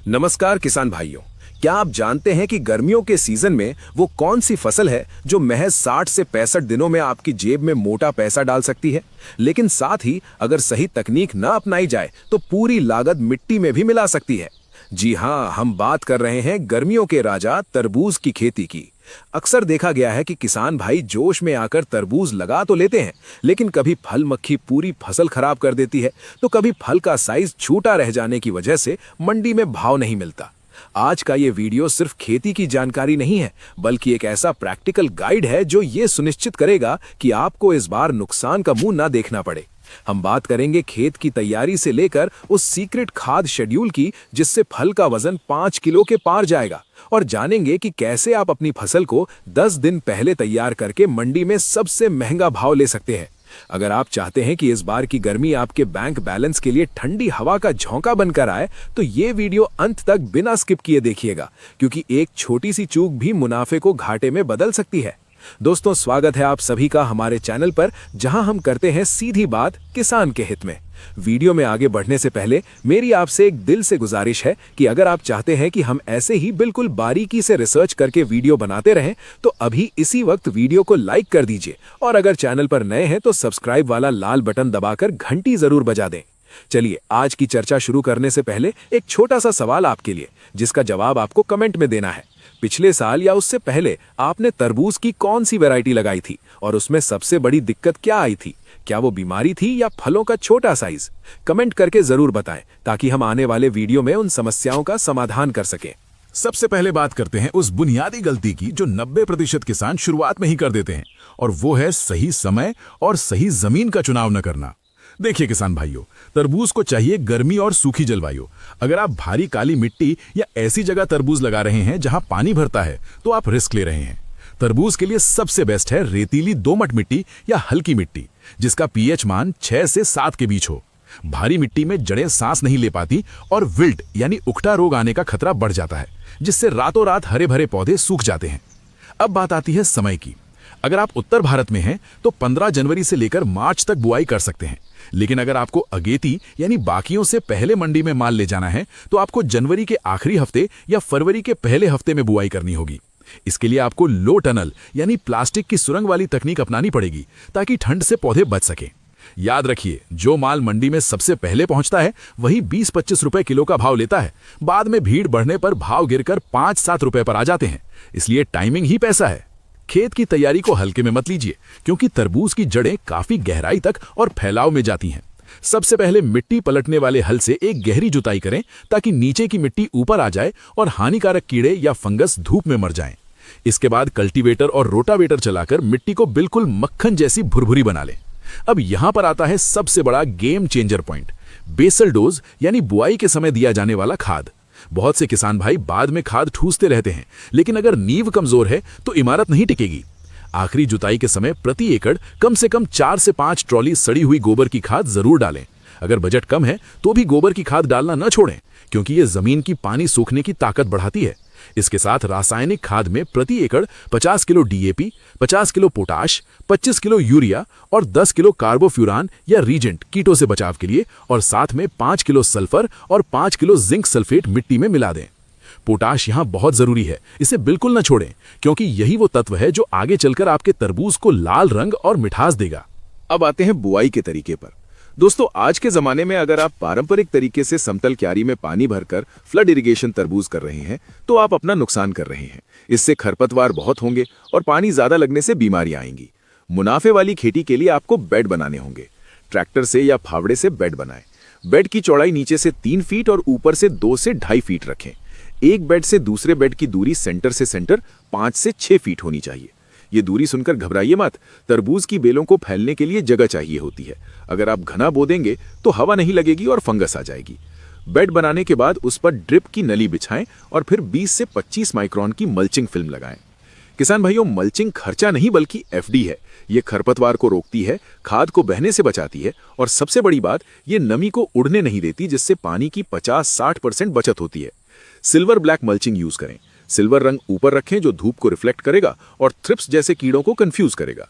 नमस्कार किसान भाइयों। क्या आप जानते हैं कि गर्मियों के सीजन में वो कौन सी फसल है जो महज 60 से 65 दिनों में आपकी जेब में मोटा पैसा डाल सकती है, लेकिन साथ ही अगर सही तकनीक न अपनाई जाए तो पूरी लागत मिट्टी में भी मिला सकती है। जी हाँ, हम बात कर रहे हैं गर्मियों के राजा तरबूज की खेती की। अक्सर देखा गया है कि किसान भाई जोश में आकर तरबूज लगा तो लेते हैं, लेकिन कभी फल मक्खी पूरी फसल खराब कर देती है, तो कभी फल का साइज छोटा रह जाने की वजह से मंडी में भाव नहीं मिलता। आज का ये वीडियो सिर्फ खेती की जानकारी नहीं है, बल्कि एक ऐसा प्रैक्टिकल गाइड है जो ये सुनिश्चित करेगा कि आपको इस बार नुकसान का मुंह ना देखना पड़े। हम बात करेंगे खेत की तैयारी से लेकर उस सीक्रेट खाद शेड्यूल की जिससे फल का वजन 5 किलो के पार जाएगा, और जानेंगे कि कैसे आप अपनी फसल को 10 दिन पहले तैयार करके मंडी में सबसे महंगा भाव ले सकते हैं। अगर आप चाहते हैं कि इस बार की गर्मी आपके बैंक बैलेंस के लिए ठंडी हवा का झोंका बनकर आए, तो ये वीडियो अंत तक बिना स्किप किए देखिएगा, क्योंकि एक छोटी सी चूक भी मुनाफे को घाटे में बदल सकती है। दोस्तों, स्वागत है आप सभी का हमारे चैनल पर, जहां हम करते हैं सीधी बात किसान के हित में। वीडियो में आगे बढ़ने से पहले मेरी आपसे एक दिल से गुजारिश है कि अगर आप चाहते हैं कि हम ऐसे ही बिल्कुल बारीकी से रिसर्च करके वीडियो बनाते रहें, तो अभी इसी वक्त वीडियो को लाइक कर दीजिए, और अगर चैनल पर नए हैं तो सब्सक्राइब वाला लाल बटन दबाकर घंटी जरूर बजा दें। चलिए, आज की चर्चा शुरू करने से पहले एक छोटा सा सवाल आपके लिए, जिसका जवाब आपको कमेंट में देना है। पिछले साल या उससे पहले आपने तरबूज की कौन सी वैरायटी लगाई थी, और उसमें सबसे बड़ी दिक्कत क्या आई थी? क्या वो बीमारी थी या फलों का छोटा साइज? कमेंट करके जरूर बताएं, ताकि हम आने वाले वीडियो में उन समस्याओं का समाधान कर सकें। सबसे पहले बात करते हैं उस बुनियादी गलती की जो 90% किसान शुरुआत में ही कर देते हैं, और वो है सही समय और सही जमीन का चुनाव न करना। देखिए किसान भाइयों, तरबूज को चाहिए गर्मी और सूखी जलवायु। अगर आप भारी काली मिट्टी या ऐसी जगह तरबूज लगा रहे हैं जहां पानी भरता है, तो आप रिस्क ले रहे हैं। तरबूज के लिए सबसे बेस्ट है रेतीली दोमट मिट्टी या हल्की मिट्टी, जिसका पीएच मान 6 से 7 के बीच हो। भारी मिट्टी में जड़ें सांस नहीं ले पाती और विल्ट यानी उकठा रोग आने का खतरा बढ़ जाता है, जिससे रातों रात हरे भरे पौधे सूख जाते हैं। अब बात आती है समय की। अगर आप उत्तर भारत में हैं तो 15 जनवरी से लेकर मार्च तक बुआई कर सकते हैं, लेकिन अगर आपको अगेती यानी बाकियों से पहले मंडी में माल ले जाना है, तो आपको जनवरी के आखिरी हफ्ते या फरवरी के पहले हफ्ते में बुआई करनी होगी। इसके लिए आपको लो टनल यानी प्लास्टिक की सुरंग वाली तकनीक अपनानी पड़ेगी, ताकि ठंड से पौधे बच सकें। याद रखिए, जो माल मंडी में सबसे पहले पहुंचता है वही 20-25 रुपए किलो का भाव लेता है। बाद में भीड़ बढ़ने पर भाव गिरकर 5-7 रुपए पर आ जाते हैं। इसलिए टाइमिंग ही पैसा है। खेत की तैयारी को हल्के में मत लीजिए, क्योंकि तरबूज की जड़ें काफी गहराई तक और फैलाव में जाती हैं। सबसे पहले मिट्टी पलटने वाले हल से एक गहरी जुताई करें, ताकि नीचे की मिट्टी ऊपर आ जाए और हानिकारक कीड़े या फंगस धूप में मर जाएं। इसके बाद कल्टीवेटर और रोटावेटर चलाकर मिट्टी को बिल्कुल मक्खन जैसी भुरभुरी बना लें। अब यहां पर आता है सबसे बड़ा game changer point, basal dose यानी बुआई के समय दिया जाने वाला खाद। बहुत से किसान भाई बाद में खाद ठूसते रहते हैं, लेकिन अगर नींव कमजोर है तो इमारत नहीं टिकेगी। आखिरी जुताई के समय प्रति एकड़ कम से कम 4 से 5 ट्रॉली सड़ी हुई गोबर की खाद जरूर डालें। अगर बजट कम है तो भी गोबर की खाद डालना न छोड़ें, क्योंकि ये जमीन की पानी सूखने की ताकत बढ़ाती है। इसके साथ रासायनिक खाद में प्रति एकड़ 50 kilo DAP, 50 kilo potash, 25 kilo urea और 10 किलो कार्बोफ्यूरान या रीजेंट कीटों से बचाव के लिए, और साथ में 5 किलो सल्फर और 5 किलो जिंक सल्फेट मिट्टी में मिला दें। पोटाश यहाँ बहुत जरूरी है, इसे बिल्कुल न छोड़ें, क्योंकि यही वो तत्व है जो आगे चलकर आपके तरबूज को लाल रंग और मिठास देगा। अब आते हैं बुआई के तरीके पर। दोस्तों, आज के जमाने में अगर आप पारंपरिक तरीके से समतल क्यारी में पानी भरकर फ्लड इरिगेशन तरबूज कर रहे हैं, तो आप अपना नुकसान कर रहे हैं। इससे खरपतवार बहुत होंगे और पानी ज्यादा लगने से बीमारियां आएंगी। मुनाफे वाली खेती के लिए आपको बेड बनाने होंगे। ट्रैक्टर से या फावड़े से बेड बनाएं। बेड की चौड़ाई नीचे से 3 फीट और ऊपर से 2 से 2.5 फीट रखें। एक बेड से दूसरे बेड की दूरी सेंटर से सेंटर 5 से 6 फीट होनी चाहिए। ये दूरी सुनकर घबराइए मत, तरबूज की बेलों को फैलने के लिए जगह चाहिए होती है। अगर आप घना बो देंगे तो हवा नहीं लगेगी और फंगस आ जाएगी। बेड बनाने के बाद उस पर ड्रिप की नली बिछाएं और फिर 20 से 25 माइक्रोन की मल्चिंग फिल्म लगाएं। किसान भाइयों, मल्चिंग खर्चा नहीं बल्कि एफडी है। ये खरपतवार को रोकती है, खाद को बहने से बचाती है, और सबसे बड़ी बात, ये नमी को उड़ने नहीं देती, जिससे पानी की 50-60% बचत होती है। सिल्वर ब्लैक मल्चिंग यूज करें। सिल्वर रंग ऊपर रखें जो धूप को रिफ्लेक्ट करेगा और थ्रिप्स जैसे कीड़ों को कंफ्यूज करेगा।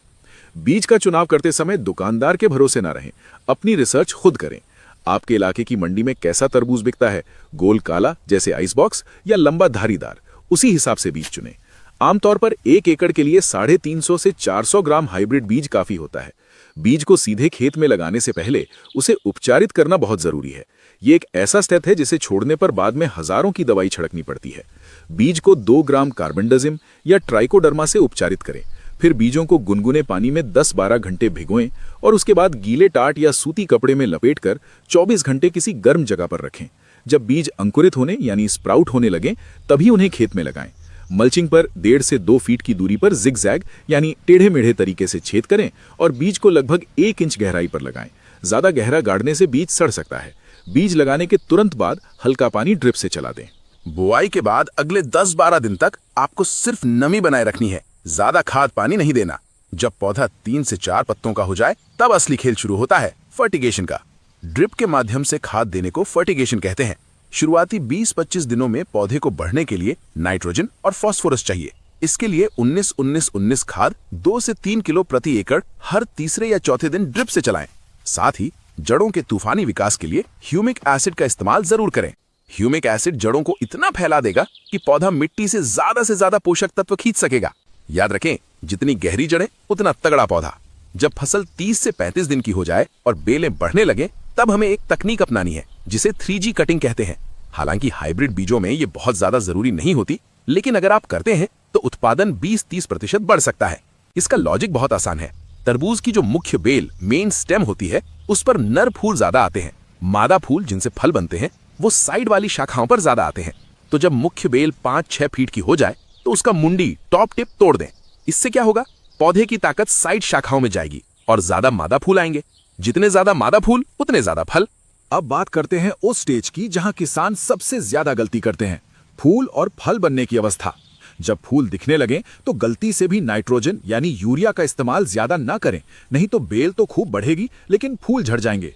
बीज का चुनाव करते समय दुकानदार के भरोसे ना रहें, अपनी रिसर्च खुद करें। आपके इलाके की मंडी में कैसा तरबूज बिकता है, गोल काला जैसे आइस बॉक्स या लंबा धारीदार, उसी हिसाब से बीज चुनें। आमतौर पर 1 एकड़ के लिए 350 से 400 ग्राम हाइब्रिड बीज काफी होता है। बीज को सीधे खेत में लगाने से पहले उसे उपचारित करना बहुत जरूरी है। ये एक ऐसा स्टेप है जिसे छोड़ने पर बाद में हजारों की दवाई छिड़कनी पड़ती है। बीज को 2 ग्राम कार्बेंडाजिम या ट्राइकोडर्मा से उपचारित करें। फिर बीजों को गुनगुने पानी में 10-12 घंटे भिगोएं और उसके बाद गीले टाट या सूती कपड़े में लपेटकर 24 घंटे किसी गर्म जगह पर रखें। जब बीज अंकुरित होने यानी स्प्राउट होने लगे तभी उन्हें खेत में लगाएं। मल्चिंग पर 1.5 से 2 फीट की दूरी पर जिगजैग यानी टेढ़े मेढ़े तरीके से छेद करें और बीज को लगभग 1 इंच गहराई पर लगाएं। ज्यादा गहरा गाड़ने से बीज सड़ सकता है। बीज लगाने के तुरंत बाद हल्का पानी ड्रिप से चला दें। बुआई के बाद अगले 10-12 दिन तक आपको सिर्फ नमी बनाए रखनी है, ज्यादा खाद पानी नहीं देना। जब पौधा 3 से 4 पत्तों का हो जाए तब असली खेल शुरू होता है, फर्टिगेशन का। ड्रिप के माध्यम से खाद देने को फर्टिगेशन कहते हैं। शुरुआती 20-25 दिनों में पौधे को बढ़ने के लिए नाइट्रोजन और फास्फोरस चाहिए। इसके लिए 19-19-19 खाद 2 से 3 किलो प्रति एकड़ हर तीसरे या चौथे दिन ड्रिप से चलाएं। साथ ही जड़ों के तूफानी विकास के लिए ह्यूमिक एसिड का इस्तेमाल जरूर करें। ह्यूमिक एसिड जड़ों को इतना फैला देगा कि पौधा मिट्टी से ज्यादा पोषक तत्व खींच सकेगा। याद रखें, जितनी गहरी जड़ें उतना तगड़ा पौधा। जब फसल 30 से 35 दिन की हो जाए और बेलें बढ़ने लगे तब हमें एक तकनीक अपनानी है जिसे 3G कटिंग कहते हैं। हालांकि हाइब्रिड बीजों में ये बहुत ज्यादा जरूरी नहीं होती, लेकिन अगर आप करते हैं तो उत्पादन 20-30% बढ़ सकता है। इसका लॉजिक बहुत आसान है। तरबूज की जो मुख्य बेल मेन स्टेम होती है उस पर नर फूल ज्यादा आते हैं। मादा फूल जिनसे फल बनते हैं वो साइड वाली शाखाओं पर ज्यादा आते हैं। तो जब मुख्य बेल 5-6 फीट की हो जाए तो उसका मुंडी टॉप टिप तोड़ दें। इससे क्या होगा, पौधे की ताकत साइड शाखाओं में जाएगी और ज्यादा मादा फूल आएंगे। जितने ज्यादा मादा फूल उतने ज्यादा फल। अब बात करते हैं उस स्टेज की जहां किसान सबसे ज्यादा गलती करते हैं, फूल और फल बनने की अवस्था। जब फूल दिखने लगे तो गलती से भी नाइट्रोजन यानी यूरिया का इस्तेमाल ज्यादा ना करें, नहीं तो बेल तो खूब बढ़ेगी लेकिन फूल झड़ जाएंगे।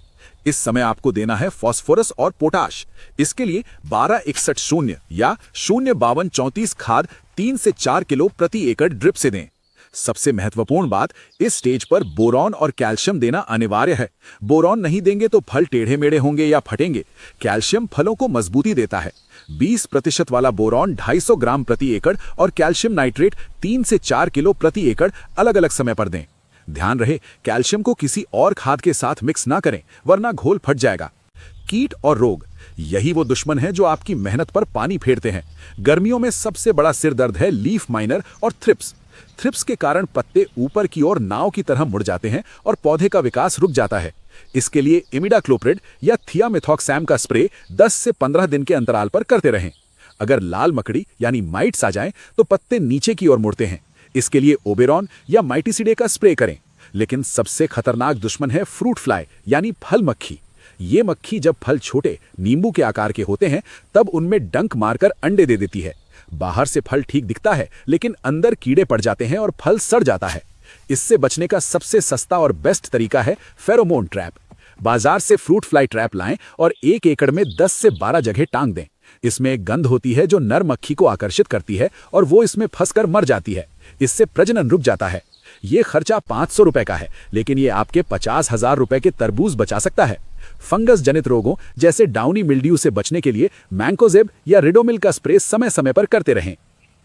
इस समय आपको देना है फास्फोरस और पोटाश। इसके लिए 12-61-0 या 0-52-34 खाद 3 से 4 किलो प्रति एकड़ ड्रिप से दें। सबसे महत्वपूर्ण बात, इस स्टेज पर बोरॉन और कैल्शियम देना अनिवार्य है। बोरॉन नहीं देंगे तो फल टेढ़े मेढ़े होंगे या फटेंगे। कैल्शियम फलों को मजबूती देता है। 20% वाला बोरॉन 250 ग्राम प्रति एकड़ और कैल्शियम नाइट्रेट 3 से 4 किलो प्रति एकड़ अलग अलग समय पर दें। ध्यान रहे, कैल्शियम को किसी और खाद के साथ मिक्स ना करें वरना घोल फट जाएगा। कीट और रोग, यही वो दुश्मन है जो आपकी मेहनत पर पानी फेरते हैं। गर्मियों में सबसे बड़ा सिर दर्द है लीफ माइनर और थ्रिप्स। थ्रिप्स के कारण पत्ते ऊपर की ओर नाव की तरह मुड़ जाते हैं और पौधे का विकास रुक जाता है। इसके लिए इमिडाक्लोप्रिड या थियामेथॉक्सैम का स्प्रे 10 से 15 दिन के अंतराल पर करते रहें। अगर लाल मकड़ी यानी माइट्स आ जाएं तो पत्ते नीचे की ओर मुड़ते हैं। इसके लिए ओबेरॉन या माइटिसिडे का स्प्रे करें। लेकिन सबसे खतरनाक दुश्मन है फ्रूट फ्लाई यानी फल मक्खी। ये मक्खी जब फल छोटे नींबू के आकार के होते हैं तब उनमें डंक मारकर अंडे दे देती है। बाहर से फल ठीक दिखता है लेकिन अंदर कीड़े पड़ जाते हैं और फल सड़ जाता है। इससे बचने का सबसे सस्ता और बेस्ट तरीका है फेरोमोन ट्रैप। बाजार से फ्रूट फ्लाई ट्रैप लाएं और 1 एकड़ में 10 से 12 जगह टांग दें। इसमें एक गंध होती है जो नर मक्खी को आकर्षित करती है और वो इसमें फंसकर मर जाती है। इससे प्रजनन रुक जाता है। ये खर्चा 500 रुपए का है, लेकिन ये आपके 50,000 रुपए के तरबूज बचा सकता है। फंगस जनित रोगों जैसे डाउनी मिल्ड्यू से बचने के लिए मैंकोजेब या रिडोमिल का स्प्रे समय समय पर करते रहें।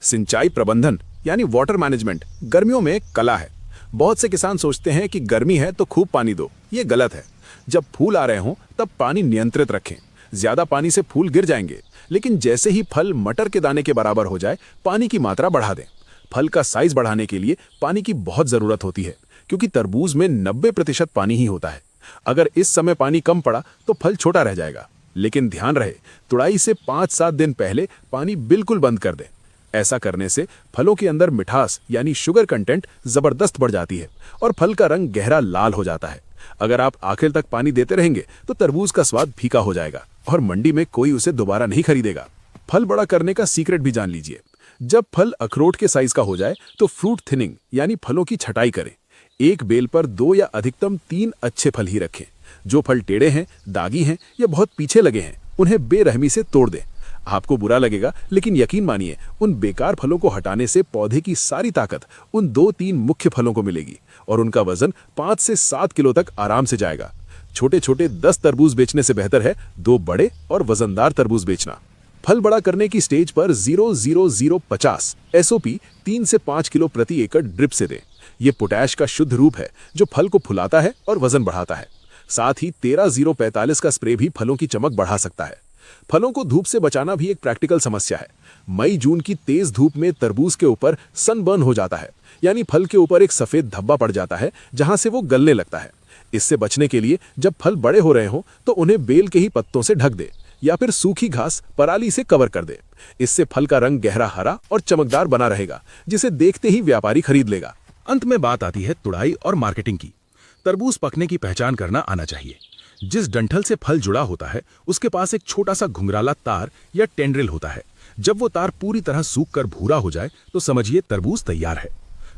सिंचाई प्रबंधन यानी वाटर मैनेजमेंट गर्मियों में एक कला है। बहुत से किसान सोचते हैं कि गर्मी है तो खूब पानी दो। ये गलत है। जब फूल आ रहे हों तब पानी नियंत्रित रखें। ज्यादा पानी से फूल गिर जाएंगे, लेकिन जैसे ही फल मटर के दाने के बराबर हो जाए पानी की मात्रा बढ़ा दें। फल का साइज बढ़ाने के लिए पानी की बहुत जरूरत होती है, क्योंकि तरबूज में 90% पानी ही होता है। अगर इस समय पानी कम पड़ा तो फल छोटा रह जाएगा। लेकिन ध्यान रहे, तुड़ाई से 5-7 दिन पहले पानी बिल्कुल बंद कर दें। ऐसा करने से फलों के अंदर मिठास यानी शुगर कंटेंट जबरदस्त बढ़ जाती है और फल का रंग गहरा लाल हो जाता है। अगर आप आखिर तक पानी देते रहेंगे तो तरबूज का स्वाद फीका हो जाएगा और मंडी में कोई उसे दोबारा नहीं खरीदेगा। फल बड़ा करने का सीक्रेट भी जान लीजिए। जब फल अखरोट के साइज का हो जाए तो फ्रूट थिनिंग यानी फलों की छटाई करें। एक बेल पर 2 या अधिकतम 3 अच्छे फल ही रखें। जो फल टेढ़े हैं, दागी हैं या बहुत पीछे लगे हैं उन्हें बेरहमी से तोड़ दें। आपको बुरा लगेगा, लेकिन यकीन मानिए उन बेकार फलों को हटाने से पौधे की सारी ताकत उन 2-3 मुख्य फलों को मिलेगी और उनका वजन 5 से 7 किलो तक आराम से जाएगा। छोटे छोटे 10 तरबूज बेचने से बेहतर है 2 बड़े और वजनदार तरबूज बेचना। फल बड़ा करने की स्टेज पर 00050 एसओपी 3 से 5 किलो प्रति एकड़ ड्रिप से दें। ये पोटैश का शुद्ध रूप है जो फल को फुलाता है और वजन बढ़ाता है। साथ ही 13045 का स्प्रे भी फलों की चमक बढ़ा सकता है। फलों को धूप से बचाना भी एक प्रैक्टिकल समस्या है। मई जून की तेज धूप में तरबूज के ऊपर सनबर्न हो जाता है, यानी फल के ऊपर एक सफेद धब्बा पड़ जाता है जहां से वो गलने लगता है। इससे बचने के लिए जब फल बड़े हो रहे हों तो उन्हें बेल के ही पत्तों से ढक दे या फिर सूखी घास पराली से कवर कर दे। इससे फल का रंग गहरा हरा और चमकदार बना रहेगा, जिसे देखते ही व्यापारी खरीद लेगा। अंत में बात आती है तुड़ाई और मार्केटिंग की। तरबूज पकने की पहचान करना आना चाहिए। जिस डंठल से फल जुड़ा होता है उसके पास एक छोटा सा घुंघराला तार या टेंड्रिल होता है। जब वो तार पूरी तरह सूख कर भूरा हो जाए तो समझिए तरबूज तैयार है।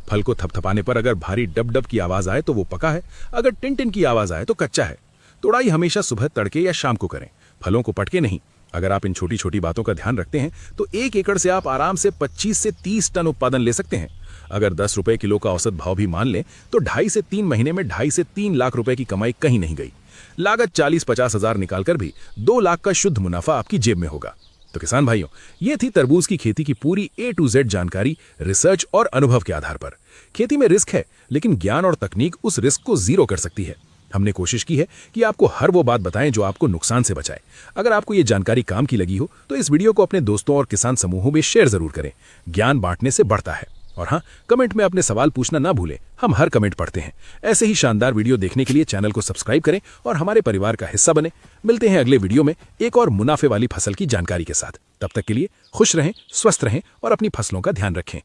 फल को थपथपाने पर अगर भारी डब डब की आवाज आए तो वो पका है, अगर टिन टिन की आवाज आए तो कच्चा है। तुड़ाई हमेशा सुबह तड़के या शाम को करें, फलों को पटके नहीं। अगर आप इन छोटी छोटी बातों का ध्यान रखते हैं तो 1 एकड़ से आप आराम से 25 से 30 टन उत्पादन ले सकते हैं। अगर 10 रुपए किलो का औसत भाव भी मान लें तो 2.5 से 3 महीने में 2.5 से 3 लाख रुपए की कमाई कहीं नहीं गई। लागत 40-50 हजार निकालकर भी 2 लाख का शुद्ध मुनाफा आपकी जेब में होगा। तो किसान भाइयों, ये थी तरबूज की खेती की पूरी A to Z जानकारी रिसर्च और अनुभव के आधार पर। खेती में रिस्क है, लेकिन ज्ञान और तकनीक उस रिस्क को जीरो कर सकती है। हमने कोशिश की है कि आपको हर वो बात बताएं जो आपको नुकसान से बचाए। अगर आपको ये जानकारी काम की लगी हो तो इस वीडियो को अपने दोस्तों और किसान समूहों में शेयर जरूर करें। ज्ञान बांटने से बढ़ता है। और हाँ, कमेंट में अपने सवाल पूछना ना भूलें, हम हर कमेंट पढ़ते हैं। ऐसे ही शानदार वीडियो देखने के लिए चैनल को सब्सक्राइब करें और हमारे परिवार का हिस्सा बने। मिलते हैं अगले वीडियो में एक और मुनाफे वाली फसल की जानकारी के साथ। तब तक के लिए खुश रहें, स्वस्थ रहें और अपनी फसलों का ध्यान रखें।